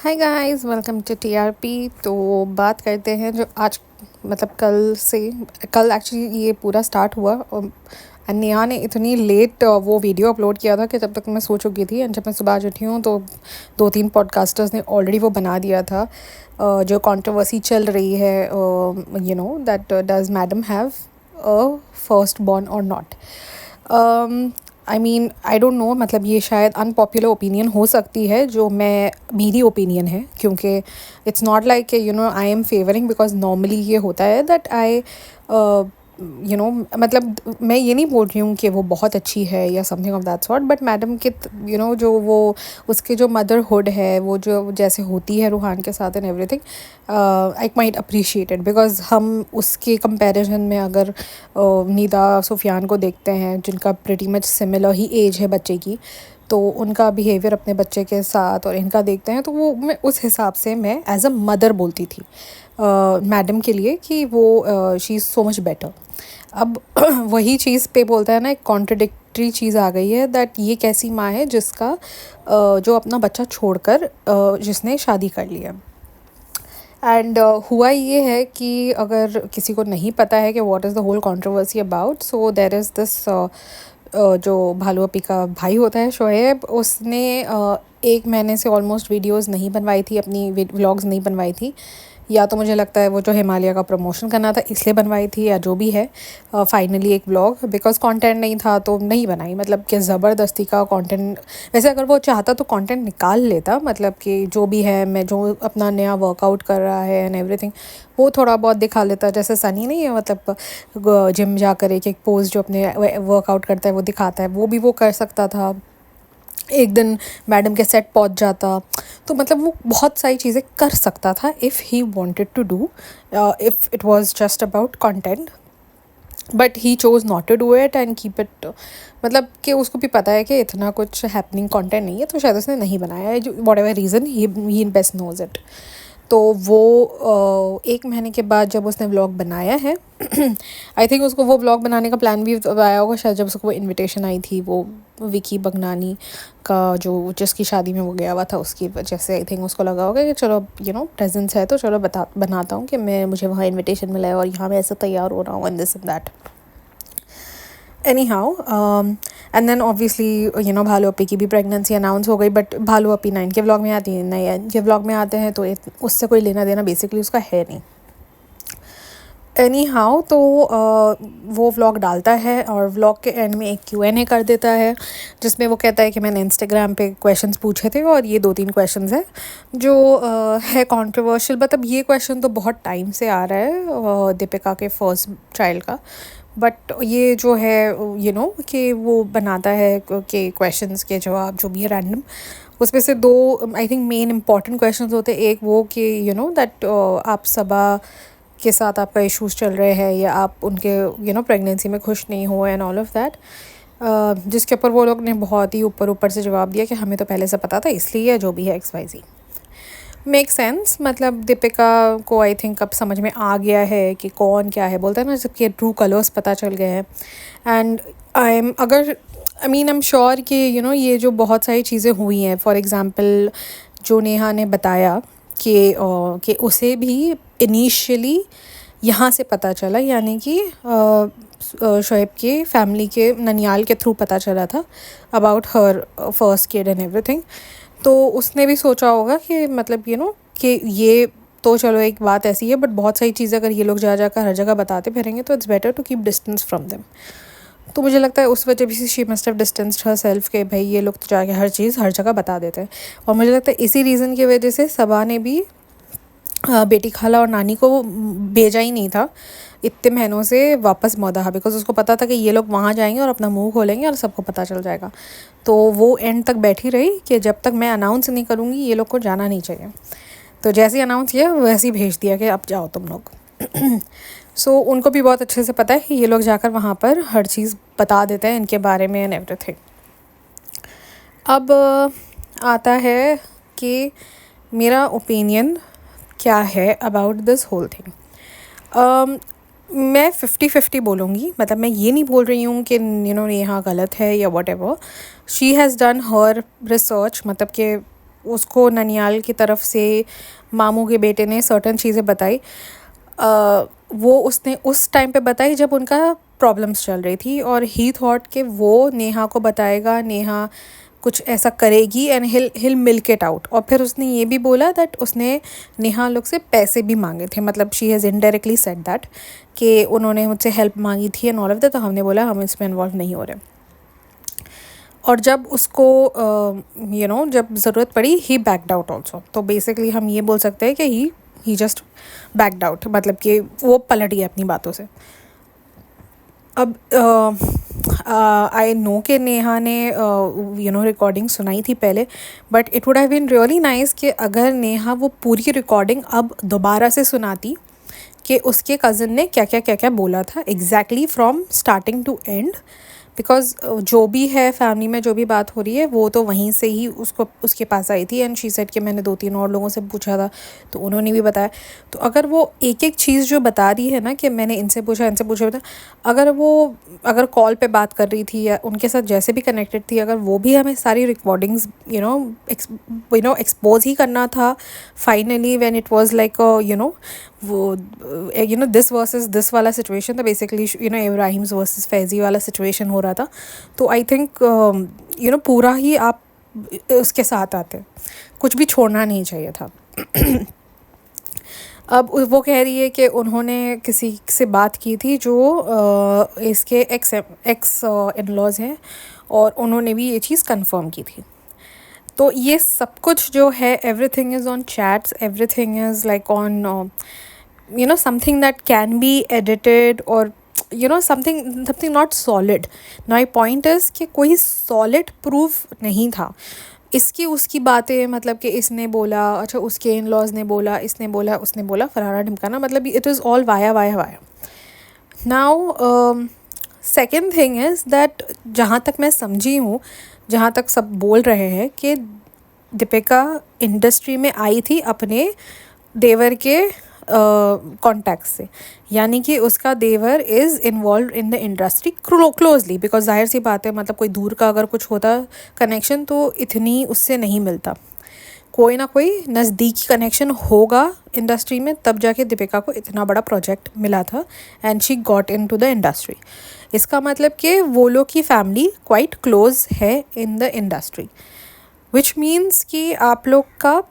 Hi guys, welcome to TRP. तो बात करते हैं जो आज मतलब कल एक्चुअली ये पूरा स्टार्ट हुआ और नेहा ने इतनी लेट वो वीडियो अपलोड किया था कि जब तक मैं सो चुकी थी एंड जब मैं सुबह आज उठी हूँ तो दो तीन पॉडकास्टर्स ने ऑलरेडी वो बना दिया था। जो कंट्रोवर्सी चल रही है, that does madam have a first born और नॉट। आई डोंट नो, मतलब ये शायद अनपॉपुलर ओपिनियन हो सकती है जो मेरी ओपिनियन है, क्योंकि it's not like I am favouring, because normally ये होता है दैट आई मतलब मैं ये नहीं बोल रही हूँ कि वो बहुत अच्छी है या something of that sort, but madam के जो वो उसके जो मदरहुड है वो जो जैसे होती है रूहान के साथ and everything, I might appreciate it, because हम उसके कंपैरिजन में अगर निदा सुफियान को देखते हैं जिनका प्रिटी मच सिमिलर ही एज है बच्चे की, तो उनका बिहेवियर अपने बच्चे के साथ और इनका देखते हैं, तो वो मैं उस हिसाब से मैं एज अ मदर बोलती थी मैडम के लिए कि वो she is so much better. अब वही चीज़ पे बोलता है ना, एक कॉन्ट्रडिक्टरी चीज़ आ गई है दैट ये कैसी माँ है जिसका जो अपना बच्चा छोड़कर जिसने शादी कर लिया। एंड हुआ ये है कि अगर किसी को नहीं पता है कि what is the whole controversy about, so there is this जो भालू अपी का भाई होता है शोएब, उसने 1 महीने से ऑलमोस्ट वीडियोस नहीं बनवाई थी, अपनी व्लॉग्स नहीं बनवाई थी, या तो मुझे लगता है वो जो हिमालय का प्रमोशन करना था इसलिए बनवाई थी, या जो भी है फाइनली एक व्लॉग, बिकॉज कंटेंट नहीं था तो नहीं बनाई। मतलब कि ज़बरदस्ती का कंटेंट, वैसे अगर वो चाहता तो कंटेंट निकाल लेता, मतलब कि जो भी है मैं जो अपना नया वर्कआउट कर रहा है एंड एवरीथिंग वो थोड़ा बहुत दिखा लेता, जैसे सनी नहीं है, मतलब जिम जाकर एक पोज जो अपने वर्कआउट करता है वो दिखाता है, वो भी वो कर सकता था। एक दिन मैडम के सेट पहुंच जाता, तो मतलब वो बहुत सारी चीज़ें कर सकता था if he wanted to do, if it was just about content, but he chose not to do it and keep it. मतलब कि उसको भी पता है कि इतना कुछ हैपनिंग कंटेंट नहीं है, तो शायद उसने नहीं बनाया है, जो whatever reason he best knows it. तो वो 1 महीने के बाद जब उसने व्लॉग बनाया है आई थिंक उसको वो व्लॉग बनाने का प्लान भी आया होगा शायद जब उसको वो इनविटेशन आई थी, वो विकी बगनानी का जो जिसकी शादी में वो गया हुआ था, उसकी वजह से आई थिंक उसको लगा होगा कि चलो प्रेजेंस है तो चलो बनाता हूँ कि मुझे वहाँ इनविटेशन मिला है और यहाँ मैं ऐसा तैयार हो रहा हूँ and this and that. anyhow and then obviously भालू अपी की भी प्रेगनेंसी अनाउंस हो गई, बट भालू अपी ना इनके व्लॉग में आती है ना इनके व्लॉग में आते हैं, तो उससे कोई लेना देना बेसिकली उसका है नहीं। anyhow तो वो व्लॉग डालता है और व्लॉग के एंड में एक Q&A कर देता है, जिसमें वो कहता है कि मैंने इंस्टाग्राम पे क्वेश्चंस पूछे थे और ये 2-3 क्वेश्चंस है जो है कंट्रोवर्शियल। मतलब ये क्वेश्चन तो बहुत टाइम से आ रहा है दीपिका के फर्स्ट चाइल्ड का, बट ये जो है कि वो बनाता है कि क्वेश्चंस के जवाब जो भी है रैंडम, उसमें से 2 I think main important questions होते हैं। एक वो कि दैट आप सबा के साथ आपका इश्यूज चल रहे हैं या आप उनके प्रेगनेंसी में खुश नहीं हो एंड ऑल ऑफ दैट, जिसके ऊपर वो लोग ने बहुत ही ऊपर ऊपर से जवाब दिया कि हमें तो पहले से पता था इसलिए जो भी है XYZ। मेक सेंस, मतलब दीपिका को आई थिंक अब समझ में आ गया है कि कौन क्या है, बोलता है ना सबके ट्रू कलर्स पता चल गए हैं। एंड आई एम श्योर कि ये जो बहुत सारी चीज़ें हुई हैं, फॉर एग्ज़ाम्पल जो नेहा ने बताया कि उसे भी इनिशियली यहाँ से पता चला, यानी कि शोएब के फैमिली के ननियाल के थ्रू पता चला था about her first kid and everything. तो उसने भी सोचा होगा कि मतलब कि ये तो चलो एक बात ऐसी है, बट बहुत सारी चीज़ें अगर ये लोग जा जाकर हर जगह बताते फिरेंगे तो it's better to keep distance from them. तो मुझे लगता है उस वजह से she must have distanced herself के भाई ये लोग तो जाके हर चीज़ हर जगह बता देते हैं। और मुझे लगता है इसी रीज़न की वजह से सबा ने भी बेटी खाला और नानी को भेजा ही नहीं था इतने महीनों से वापस मौदाहा, बिकॉज उसको पता था कि ये लोग वहाँ जाएंगे और अपना मुंह खोलेंगे और सबको पता चल जाएगा। तो वो एंड तक बैठी रही कि जब तक मैं अनाउंस नहीं करूँगी ये लोग को जाना नहीं चाहिए। तो जैसे ही अनाउंस किया वैसे ही भेज दिया कि अब जाओ तुम लोग। सो उनको भी बहुत अच्छे से पता है कि ये लोग जाकर वहाँ पर हर चीज़ बता देते हैं इनके बारे में एंड एवरीथिंग। अब आता है कि मेरा ओपिनियन क्या है अबाउट दिस होल थिंग। मैं 50-50 बोलूँगी, मतलब मैं ये नहीं बोल रही हूँ कि यहाँ गलत है या what ever. She has done her research, मतलब कि उसको ननियाल की तरफ से मामू के बेटे ने सर्टन चीज़ें बताई, वो उसने उस टाइम पे बताई जब उनका प्रॉब्लम्स चल रही थी, और ही थॉट कि वो नेहा को बताएगा, नेहा कुछ ऐसा करेगी and hill milk it out. और फिर उसने ये भी बोला दैट उसने नेहा लोग से पैसे भी मांगे थे, मतलब she has indirectly said that कि उन्होंने मुझसे हेल्प मांगी थी एंड ऑल ऑफ दैट। तो हमने बोला हम इसमें इन्वॉल्व नहीं हो रहे। और जब उसको जब ज़रूरत पड़ी ही बैकड आउट ऑल्सो। तो बेसिकली हम ये बोल सकते हैं कि ही जस्ट बैकड आउट, मतलब कि वो पलट गया अपनी बातों से। अब आई नो कि नेहा ने रिकॉर्डिंग सुनाई थी पहले, but it would have been really nice कि अगर नेहा वो पूरी रिकॉर्डिंग अब दोबारा से सुनाती कि उसके कज़न ने क्या क्या बोला था exactly from starting to end. Because जो भी है फैमिली में जो भी बात हो रही है वो तो वहीं से ही उसको उसके पास आई थी, एंड शी सेड कि मैंने 2-3 और लोगों से पूछा था तो उन्होंने भी बताया। तो अगर वो एक एक चीज़ जो बता रही है ना कि मैंने इनसे पूछा, अगर कॉल पे बात कर रही थी या उनके साथ जैसे भी कनेक्टेड थी, अगर वो भी हमें सारी रिकॉर्डिंग्स एक्सपोज ही करना था finally, when it was like वो दिस वर्सेस दिस वाला सिचुएशन था बेसिकली, इब्राहिम्स वर्सेस फैज़ी वाला सिचुएशन हो रहा था। तो आई थिंक पूरा ही आप उसके साथ आते, कुछ भी छोड़ना नहीं चाहिए था। अब वो कह रही है कि उन्होंने किसी से बात की थी जो इसके एक्स इन-लॉज़ हैं, और उन्होंने भी ये चीज़ कंफर्म की थी। तो ये सब कुछ जो है everything is on chats, everything is like on something that can be edited, or something not solid. My point is कि कोई solid proof नहीं था। इसकी उसकी बातें, मतलब कि इसने बोला, अच्छा उसके इन लॉज ने बोला, इसने बोला, उसने बोला, फलाना ढिमकाना, मतलब it is all via. Now second thing is that जहाँ तक मैं समझी हूँ, जहाँ तक सब बोल रहे हैं कि दीपिका इंडस्ट्री में आई थी अपने देवर के कॉन्टैक्ट से, यानी कि उसका देवर is involved in the industry closely, because जाहिर सी बात है, मतलब कोई दूर का अगर कुछ होता कनेक्शन तो इतनी उससे नहीं मिलता, कोई ना कोई नज़दीकी कनेक्शन होगा इंडस्ट्री में, तब जाके दीपिका को इतना बड़ा प्रोजेक्ट मिला था and she got into the industry. इसका मतलब कि वो लोग की फैमिली क्वाइट क्लोज है इन द इंडस्ट्री, विच मीन्स कि आप लोग का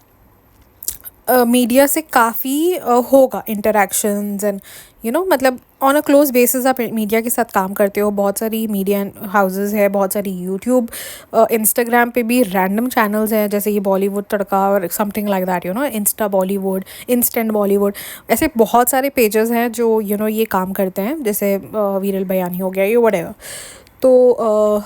मीडिया से काफ़ी होगा इंटरेक्शंस एंड मतलब ऑन अ क्लोज बेसिस आप मीडिया के साथ काम करते हो। बहुत सारी मीडिया हाउसेस है, बहुत सारी यूट्यूब इंस्टाग्राम पे भी रैंडम चैनल्स हैं, जैसे ये बॉलीवुड तड़का और something like that, Insta Bollywood, instant Bollywood, ऐसे बहुत सारे पेजेस हैं जो ये काम करते हैं, जैसे वीरल बयानी हो गया, ये व्हाटएवर। तो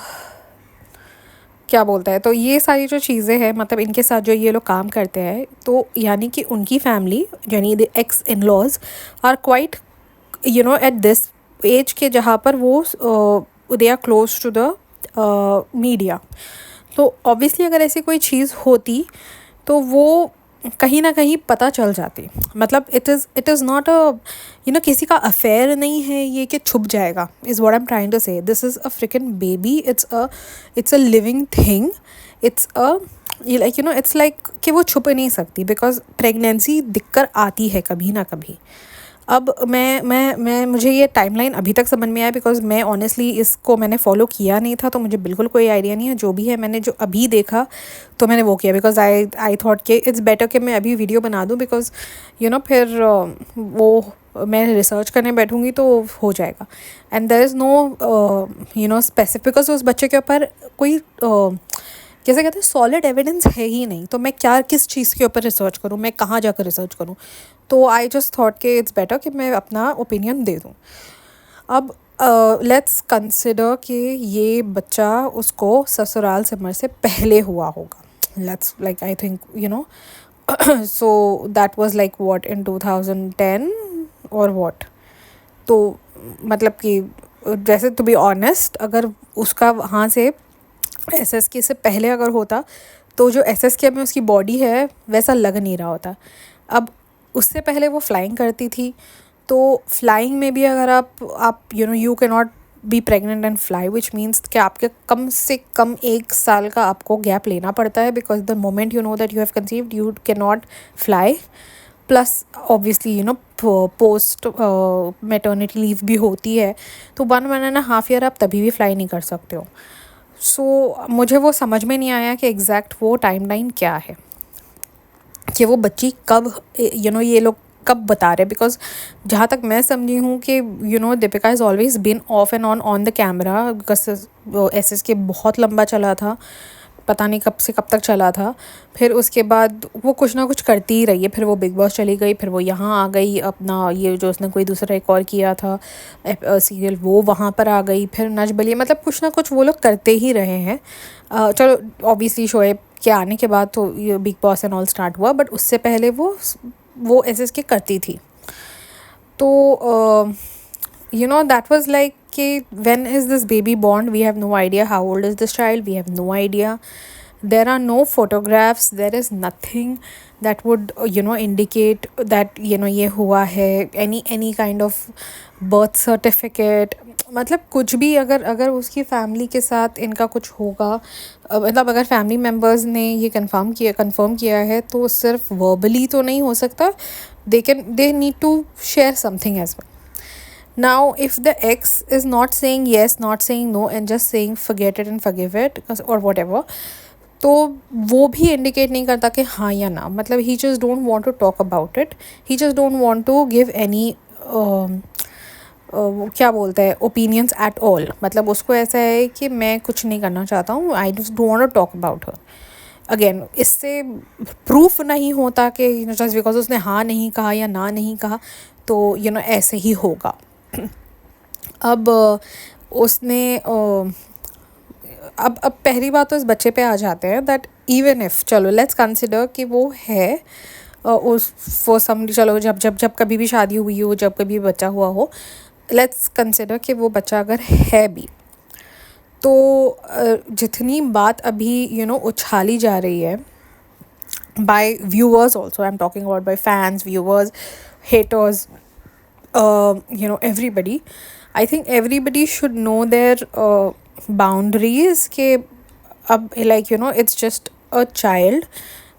क्या बोलता है, तो ये सारी जो चीज़ें हैं, मतलब इनके साथ जो ये लोग काम करते हैं, तो यानी कि उनकी फैमिली, यानी the ex in laws are quite at this age के, जहाँ पर वो they are close to the media. तो ऑब्वियसली अगर ऐसी कोई चीज़ होती तो वो कहीं ना कहीं पता चल जाती, मतलब इट इज़ नॉट किसी का अफेयर नहीं है ये कि छुप जाएगा, is what I am trying to say. This is a freaking baby, it's a living thing, it's a it's like कि वो छुप नहीं सकती, बिकॉज प्रेगनेंसी दिक्कत आती है कभी ना कभी। अब मैं मुझे ये टाइमलाइन अभी तक समझ में आया, बिकॉज मैं ऑनेस्टली इसको मैंने फॉलो किया नहीं था, तो मुझे बिल्कुल कोई आइडिया नहीं है। जो भी है मैंने जो अभी देखा तो मैंने वो किया, बिकॉज आई थॉट कि इट्स बेटर कि मैं अभी वीडियो बना दूँ, बिकॉज फिर वो मैं रिसर्च करने बैठूँगी तो हो जाएगा, and there is no specific, because उस बच्चे के ऊपर कोई जैसे कहते हैं सॉलिड एविडेंस है ही नहीं, तो मैं किस चीज़ के ऊपर रिसर्च करूँ, मैं कहाँ जाकर रिसर्च करूँ। तो आई जस्ट थॉट कि इट्स बेटर कि मैं अपना ओपिनियन दे दूँ। अब लेट्स कंसिडर कि ये बच्चा उसको ससुराल सिमर से पहले हुआ होगा, let's like I think so that was like what in 2010 और व्हाट। तो मतलब कि जैसे टू बी ऑनेस्ट, अगर उसका वहाँ से एसएसके से पहले अगर होता तो जो एसएसके में उसकी बॉडी है वैसा लग नहीं रहा होता। अब उससे पहले वो फ्लाइंग करती थी, तो फ्लाइंग में भी अगर आप you can not be pregnant and fly, which means कि आपके कम से कम 1 साल का आपको गैप लेना पड़ता है, because the moment you know that you have conceived you can not fly. Plus obviously post maternity leave भी होती है, तो 1.5 ईयर आप तभी भी फ्लाई नहीं कर सकते हो। सो मुझे वो समझ में नहीं आया कि एग्जैक्ट वो टाइमलाइन क्या है, कि वो बच्ची कब ये लोग कब बता रहे, बिकॉज जहाँ तक मैं समझी हूँ कि Deepika is always been of and on the camera, because SSK बहुत लंबा चला था, पता नहीं कब से कब तक चला था। फिर उसके बाद वो कुछ ना कुछ करती ही रही है, फिर वो बिग बॉस चली गई, फिर वो यहाँ आ गई, अपना ये जो उसने कोई दूसरा एक और किया था सीरियल, वो वहाँ पर आ गई, फिर नच बलिए, मतलब कुछ ना कुछ वो लोग करते ही रहे हैं। चलो ऑब्वियसली शोएब के आने के बाद तो ये big boss and all start हुआ, बट उससे पहले वो SSK करती थी। तो that was like कि when is this baby born, we have no idea. How old is this child, we have no idea. There are no photographs, there is nothing that would indicate that ये हुआ है, any kind of birth certificate, मतलब कुछ भी अगर उसकी family के साथ इनका कुछ होगा, मतलब अगर फैमिली मेम्बर्स ने ये कंफर्म किया है तो सिर्फ वर्बली तो नहीं हो सकता, they need to share something as well. Now if the ex is not saying yes, not saying no, and just saying forget it and forgive it or whatever, तो वो भी इंडिकेट नहीं करता कि हाँ या ना, मतलब he just don't want to talk about it, he just don't want to give any क्या बोलते हैं ओपिनियंस एट ऑल, मतलब उसको ऐसा है कि मैं कुछ नहीं करना चाहता हूँ, I just don't want to talk about her. Again इससे प्रूफ नहीं होता कि जस्ट बिकॉज उसने हाँ नहीं कहा या ना नहीं कहा तो ऐसे ही होगा। अब उसने अब पहली बात तो इस बच्चे पे आ जाते हैं दैट इवन इफ़ चलो लेट्स कंसिडर कि वो है उस फॉर सम, चलो जब कभी भी शादी हुई हो, जब कभी बच्चा हुआ हो, लेट्स कंसिडर कि वो बच्चा अगर है भी, तो जितनी बात अभी उछाली जा रही है by viewers also, I am talking about by fans, viewers, haters, everybody, I think everybody should know their boundaries के अब it's just a child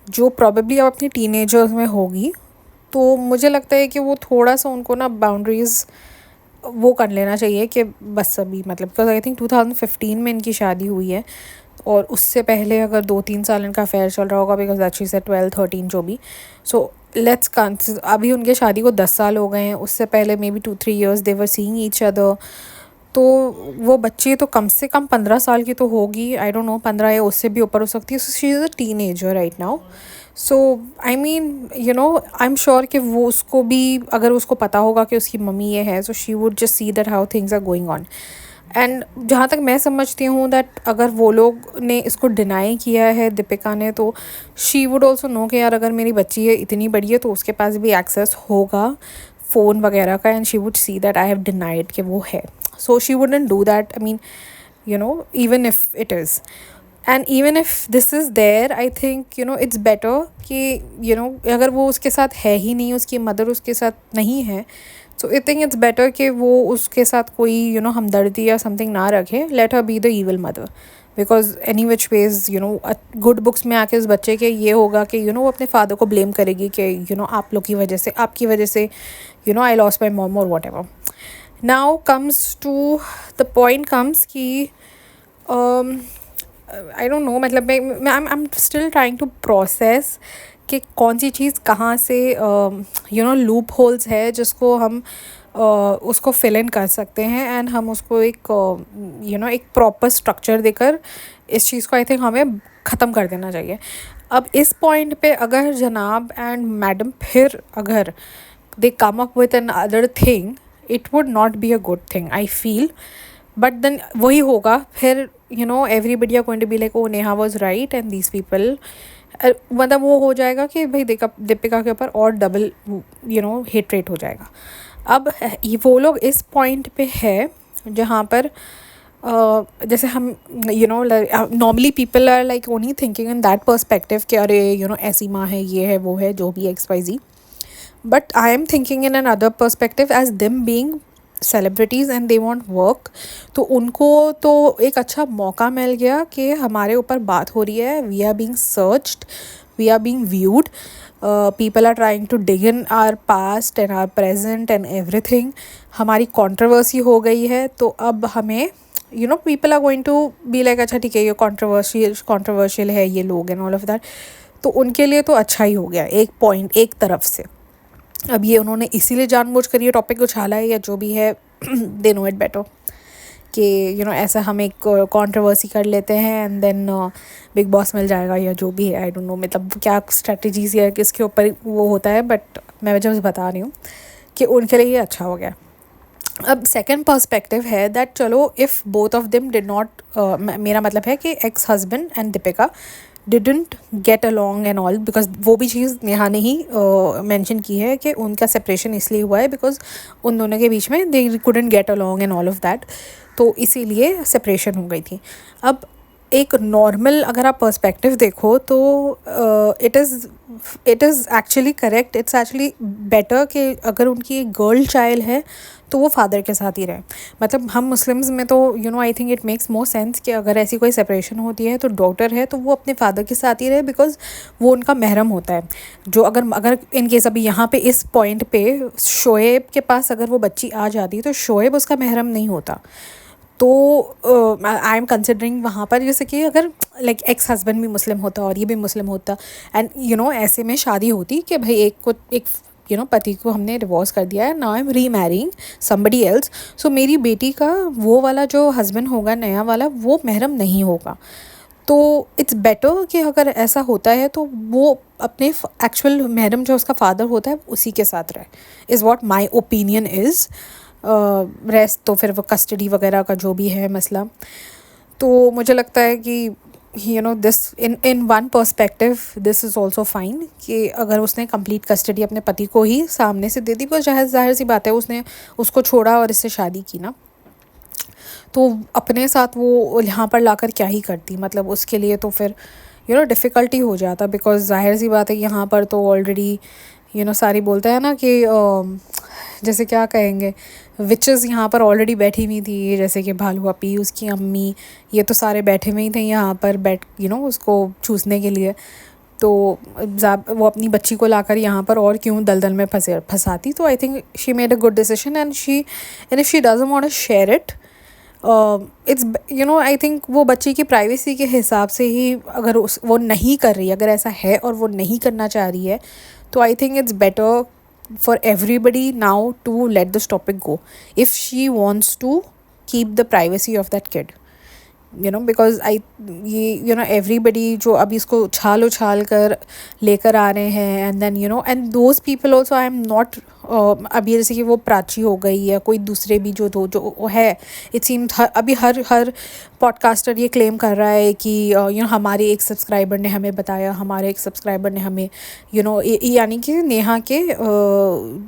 जो probably अब अपनी teenagers में होगी, तो मुझे लगता है कि वो थोड़ा सा उनको ना बाउंड्रीज़ वो कर लेना चाहिए कि बस अभी मतलब, बिकॉज आई थिंक 2015 में इनकी शादी हुई है, और उससे पहले अगर 2-3 साल इनका अफेयर चल रहा होगा, बिकॉज दैट शी सेड 12-13 जो भी, सो लेट्स कंसिडर अभी उनके शादी को 10 साल हो गए हैं, उससे पहले may be 2-3 years they were seeing each other, तो वो बच्ची तो कम से कम 15 साल की तो होगी, आई डोंट नो 15 या उससे भी ऊपर हो सकती है, so she is a teenager right now. So I mean I am sure कि वो उसको भी अगर उसको पता होगा कि उसकी मम्मी ये है, so she would just see that how things are going on. And जहाँ तक मैं समझती हूँ दैट अगर वो लोग ने इसको डिनाई किया है दीपिका ने, तो शी वुड ऑल्सो नो कि यार अगर मेरी बच्ची है इतनी बड़ी है तो उसके पास भी एक्सेस होगा फ़ोन वगैरह का, and she would see that I have denied कि वो है, so she wouldn't do that, I mean even if it is, and even if this is there, I think it's better कि अगर वो उसके साथ है ही नहीं, उसकी मदर उसके साथ नहीं है, so I think it's better कि वो उसके साथ कोई हमदर्दी या समथिंग ना रखे, let her be the evil mother, because any which ways good books में आके उस बच्चे के ये होगा कि वो अपने फादर को ब्लेम करेगी कि आप लोग की वजह से, आपकी वजह से आई लॉस्ट माई मॉम और whatever. Now comes to the point comes कि आई डोंट नो, मतलब मैं I am still trying to process कि कौन सी चीज़ कहाँ से लूप होल्स है जिसको हम उसको फिल इन कर सकते हैं, एंड हम उसको एक एक प्रॉपर स्ट्रक्चर देकर इस चीज़ को आई थिंक हमें ख़त्म कर देना चाहिए। अब इस पॉइंट पे अगर जनाब एंड मैडम फिर अगर they come up with an other thing, it would not be a good thing I feel, but then वही होगा फिर everybody are going to be like oh Neha was right and these people, मतलब वो हो जाएगा कि भाई दीपिका के ऊपर और डबल हेट रेट हो जाएगा। अब वो लोग इस पॉइंट पे है जहाँ पर जैसे हम normally people are like only thinking in that perspective कि अरे ऐसी माँ है, ये है, वो है, जो भी XYZ, but I am thinking in an other perspective as them being celebrities and they want work, तो उनको तो एक अच्छा मौका मिल गया कि हमारे ऊपर बात हो रही है, we are being searched, we are being viewed, people are trying to dig in our past and our present and everything, हमारी कंट्रोवर्सी हो गई है। तो अब हमें people are going to be like अच्छा ठीक है ये कंट्रोवर्शियल है ये लोग एंड ऑल ऑफ दैट, तो उनके लिए तो अच्छा ही हो गया एक पॉइंट एक तरफ से। अब ये उन्होंने इसीलिए जानबूझकर ये टॉपिक उछाला है या जो भी है, दे नो इट बेटर कि ऐसा हम एक कंट्रोवर्सी कर लेते हैं एंड देन बिग बॉस मिल जाएगा या जो भी है, आई डोंट नो मतलब क्या स्ट्रेटजीज या किसके ऊपर वो होता है, बट मैं जब बता रही हूँ कि उनके लिए ये अच्छा हो गया। अब सेकंड पर्सपेक्टिव है दैट चलो if both of them did not, मेरा मतलब है कि ex husband and Deepika didn't get along and all, because वो भी चीज़ नेहा ने ही मेंशन की है कि उनका सेपरेशन इसलिए हुआ है बिकॉज उन दोनों के बीच में they couldn't get along and all of that, तो इसीलिए सेपरेशन हो गई थी। अब एक नॉर्मल अगर आप पर्सपेक्टिव देखो तो it is actually correct, it's actually better कि अगर उनकी एक गर्ल चाइल्ड है तो वो फादर के साथ ही रहे। मतलब हम मुस्लिम्स में तो I think it makes more sense कि अगर ऐसी कोई सेपरेशन होती है तो डॉटर है तो वो अपने फादर के साथ ही रहे, बिकॉज वो उनका महरम होता है। जो अगर इन केस अभी यहाँ पे इस पॉइंट पे शोएब के पास अगर वो बच्ची आ जाती तो शोएब उसका महरम नहीं होता। तो आई एम कंसिडरिंग वहाँ पर जैसे कि अगर लाइक एक्स हस्बैंड भी मुस्लिम होता और ये भी मुस्लिम होता एंड ऐसे में शादी होती कि भाई एक पति को हमने डिवोर्स कर दिया है, नाउ आई एम री मैरिंग समबडी एल्स, सो मेरी बेटी का वो वाला जो हस्बैंड होगा नया वाला वो महरम नहीं होगा। तो इट्स बेटर कि अगर ऐसा होता है तो वो अपने एक्चुअल महरम जो उसका फादर होता है उसी के साथ रहे, is what my opinion is. Rest तो फिर वो कस्टडी वगैरह का जो भी है मसला, तो मुझे लगता है कि this in one perspective this is also fine कि अगर उसने कंप्लीट कस्टडी अपने पति को ही सामने से दे दी, बिकॉज जाहिर सी बात है उसने उसको छोड़ा और इससे शादी की ना, तो अपने साथ वो यहाँ पर लाकर क्या ही करती, मतलब उसके लिए तो फिर डिफ़िकल्टी हो जाता, बिकॉज जाहिर सी बात है यहाँ पर तो ऑलरेडी सारी बोलते हैं ना कि जैसे क्या कहेंगे विचेस यहाँ पर ऑलरेडी बैठी हुई थी, जैसे कि भालू अपी उसकी अम्मी ये तो सारे बैठे हुए ही थे यहाँ पर बैठ उसको चूसने के लिए, तो वो अपनी बच्ची को लाकर यहाँ पर और क्यों दलदल में फंसाती। तो I think she made a good decision and if she doesn't want to share it, it's I think वो बच्ची की प्राइवेसी के हिसाब से ही अगर वो नहीं कर रही, अगर ऐसा है और वो नहीं करना चाह रही है, तो I think it's better for everybody now to let this topic go if she wants to keep the privacy of that kid, because ये everybody जो अभी इसको उछाल कर लेकर आ रहे हैं and then and those people also I am not, अभी जैसे कि वो प्राची हो गई या कोई दूसरे भी जो है, इट सीम्स अभी हर पॉडकास्टर ये क्लेम कर रहा है कि हमारे एक सब्सक्राइबर ने हमें बताया, हमारे एक सब्सक्राइबर ने हमें यानी कि नेहा के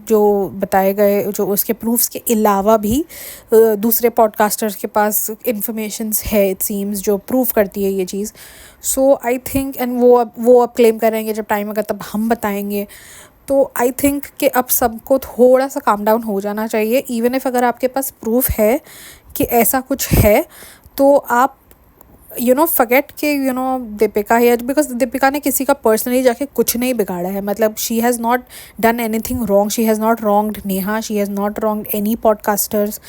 जो बताए गए जो उसके प्रूफ्स के अलावा भी दूसरे पॉडकास्टर्स के पास इंफॉर्मेशंस है इट सीम्स जो प्रूफ करती है ये चीज़। सो आई थिंक एंड वो अब क्लेम करेंगे जब टाइम आएगा तब हम बताएंगे। तो आई थिंक कि अब सबको थोड़ा सा काम डाउन हो जाना चाहिए, इवन इफ़ अगर आपके पास प्रूफ है कि ऐसा कुछ है तो आप फॉरगेट कि दीपिका है, बिकॉज दीपिका ने किसी का पर्सनली जाके कुछ नहीं बिगाड़ा है, मतलब she has not done anything wrong, she has not wronged Neha, she has not wronged any podcasters.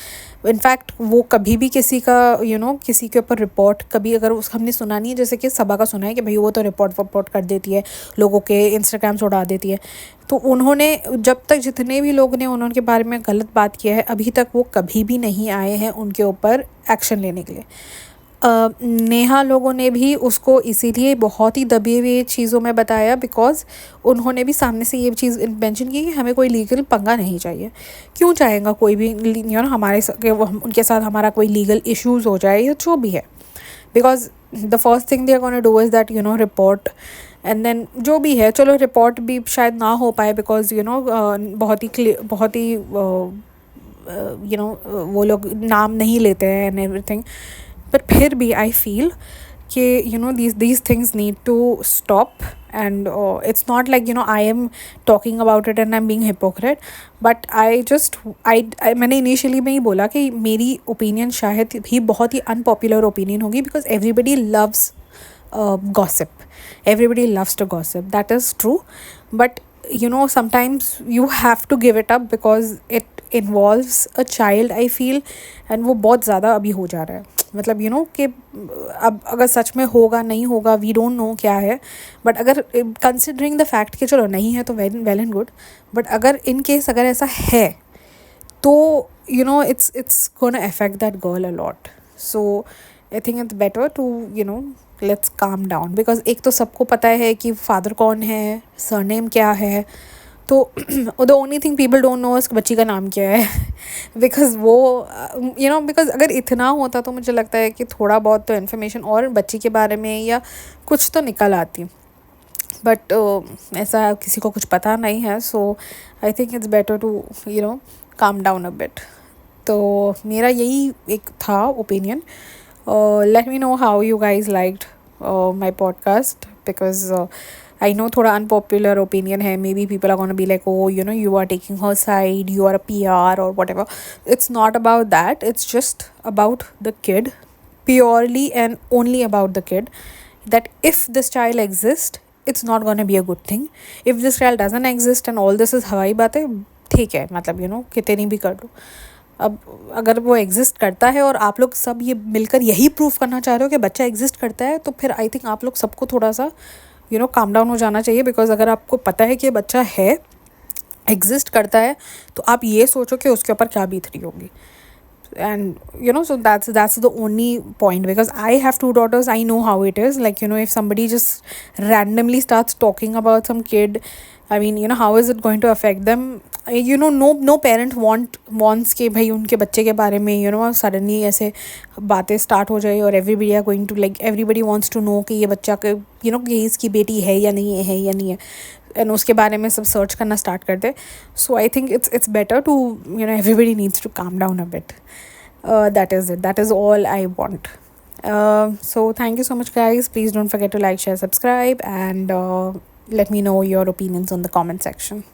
In fact वो कभी भी किसी का किसी के ऊपर रिपोर्ट कभी अगर हमने सुना नहीं है, जैसे कि सबा का सुना है कि भाई वो तो रिपोर्ट कर देती है, लोगों के इंस्टाग्राम्स उड़ा देती है, तो उन्होंने जब तक जितने भी लोग ने उनके बारे में गलत बात किया है अभी तक वो कभी भी नहीं आए हैं उनके ऊपर एक्शन लेने के लिए। नेहा लोगों ने भी उसको इसीलिए बहुत ही दबी हुई चीज़ों में बताया बिकॉज़ उन्होंने भी सामने से ये चीज़ मेंशन की कि हमें कोई लीगल पंगा नहीं चाहिए। क्यों चाहेगा कोई भी हमारे उनके साथ हमारा कोई लीगल इश्यूज़ हो जाए या जो भी है, because the first thing they are gonna do is that report and then जो भी है, चलो रिपोर्ट भी शायद ना हो पाए बिकॉज बहुत ही वो लोग नाम नहीं लेते हैं एंड एवरीथिंग, पर फिर भी आई फील कि these things need to stop. And it's not like I am talking about it and I'm being hypocrite, but मैंने इनिशियली में ही बोला कि मेरी ओपिनियन शायद भी बहुत ही अनपॉपुलर ओपिनियन होगी, because everybody loves gossip. Everybody loves to gossip. That is true. But sometimes you have to give it up because it involves a child, I feel. And वो बहुत ज़्यादा अभी हो जा रहा है, मतलब कि अब अगर सच में होगा नहीं होगा, वी डोंट नो क्या है. बट अगर कंसिडरिंग द फैक्ट कि चलो नहीं है तो वेल एंड गुड, बट अगर इन केस अगर ऐसा है तो it's gonna affect that girl a lot. So I think it's better to let's calm down, because एक तो सबको पता है कि फादर कौन है, सरनेम क्या है, तो the only thing people don't know इस बच्ची का नाम क्या है. बिकॉज वो बिकॉज अगर इतना होता तो मुझे लगता है कि थोड़ा बहुत तो इन्फॉर्मेशन और बच्ची के बारे में या कुछ तो निकल आती. बट ऐसा किसी को कुछ पता नहीं है. So I think it's better to calm down a bit. तो मेरा यही एक था opinion. Let me know how you guys liked my podcast, because I know thoda unpopular opinion hai. Maybe people are going to be like, oh, you are taking her side, you are a PR or whatever. It's not about that. It's just about the kid, purely and only about the kid. That if this child exists, it's not going to be a good thing. If this child doesn't exist and all this is हवाई बात है, ठीक है, मतलब कितनी भी कर लो. अब अगर वो एग्जिस्ट करता है और आप लोग सब ये मिलकर यही प्रूफ करना चाह रहे हो कि बच्चा एग्जिस्ट करता है, तो फिर आई थिंक आप लोग सबको थोड़ा सा काम डाउन हो जाना चाहिए. बिकॉज अगर आपको पता है कि बच्चा है, एग्जिस्ट करता है, तो आप ये सोचो कि उसके ऊपर क्या बीत रही होगी. And so that's the only point, because I have 2 daughters. I know how it is, like if somebody just randomly starts talking about some kid, I mean how is it going to affect them? No parent wants के भाई उनके बच्चे के बारे में suddenly ऐसे बातें start हो जाए, और everybody wants to know कि ये बच्चा के कि इसकी बेटी है या नहीं है, एंड उसके बारे में सब सर्च करना स्टार्ट कर दे. So I think it's better to everybody needs to calm down a bit. That is it. That is all I want. So thank you so much, guys. Please don't forget to like, share, subscribe, and let me know your opinions on the comment section.